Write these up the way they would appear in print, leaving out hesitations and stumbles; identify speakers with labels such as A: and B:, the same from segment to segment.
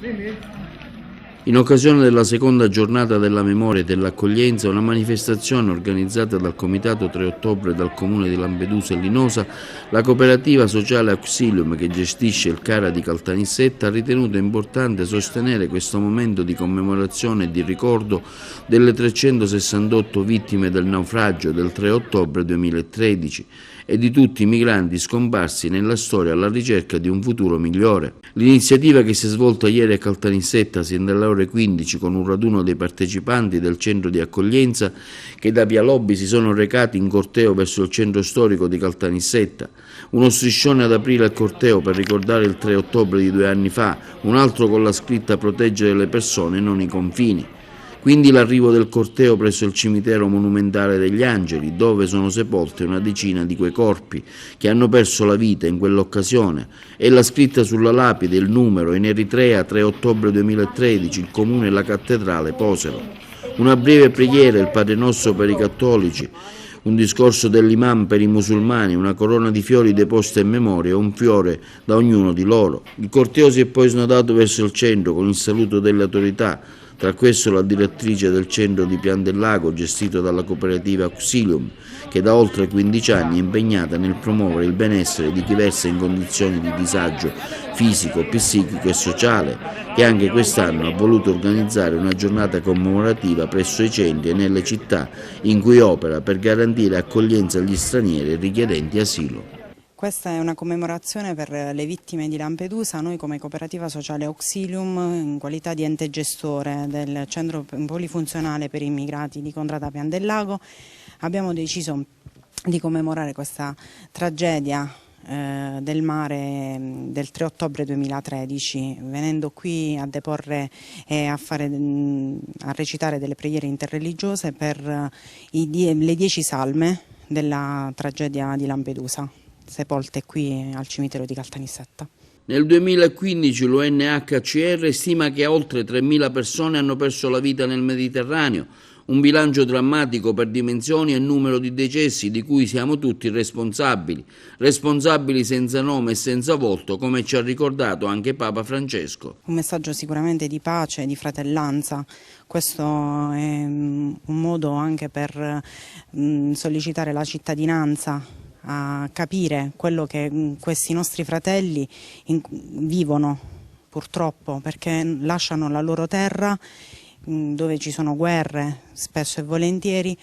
A: In occasione della seconda giornata della memoria e dell'accoglienza, una manifestazione organizzata dal Comitato 3 ottobre dal Comune di Lampedusa e Linosa, la cooperativa sociale Auxilium che gestisce il CARA di Caltanissetta ha ritenuto importante sostenere questo momento di commemorazione e di ricordo delle 368 vittime del naufragio del 3 ottobre 2013 e di tutti i migranti scomparsi nella storia alla ricerca di un futuro migliore. L'iniziativa che si è svolta ieri a Caltanissetta sin dalle ore 15 con un raduno dei partecipanti del centro di accoglienza che da Via Lobby si sono recati in corteo verso il centro storico di Caltanissetta, uno striscione ad aprire il corteo per ricordare il 3 ottobre di 2 anni fa, un altro con la scritta "Proteggere le persone, non i confini". Quindi l'arrivo del corteo presso il cimitero monumentale degli Angeli, dove sono sepolte una decina di quei corpi che hanno perso la vita in quell'occasione, e la scritta sulla lapide, il numero, in Eritrea 3 ottobre 2013, il comune e la cattedrale posero. Una breve preghiera, il Padre Nostro per i cattolici, un discorso dell'imam per i musulmani, una corona di fiori deposta in memoria e un fiore da ognuno di loro. Il corteo si è poi snodato verso il centro con il saluto delle autorità, tra questo la direttrice del centro di Pian del Lago gestito dalla cooperativa Auxilium, che da oltre 15 anni è impegnata nel promuovere il benessere di chi versa in condizioni di disagio fisico, psichico e sociale, che anche quest'anno ha voluto organizzare una giornata commemorativa presso i centri e nelle città in cui opera per garantire accoglienza agli stranieri richiedenti asilo.
B: Questa è una commemorazione per le vittime di Lampedusa. Noi come cooperativa sociale Auxilium, in qualità di ente gestore del centro polifunzionale per immigrati di Contrada Pian del Lago, abbiamo deciso di commemorare questa tragedia del mare del 3 ottobre 2013, venendo qui a deporre e a recitare delle preghiere interreligiose per le 10 salme della tragedia di Lampedusa, sepolte qui al cimitero di Caltanissetta.
A: Nel 2015 l'UNHCR stima che oltre 3.000 persone hanno perso la vita nel Mediterraneo, un bilancio drammatico per dimensioni e numero di decessi di cui siamo tutti responsabili, responsabili senza nome e senza volto, come ci ha ricordato anche Papa Francesco.
B: Un messaggio sicuramente di pace, di fratellanza. Questo è un modo anche per sollecitare la cittadinanza a capire quello che questi nostri fratelli vivono purtroppo, perché lasciano la loro terra dove ci sono guerre spesso e volentieri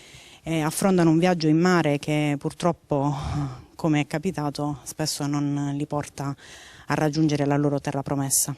B: e affrontano un viaggio in mare che purtroppo, come è capitato, spesso non li porta a raggiungere la loro terra promessa.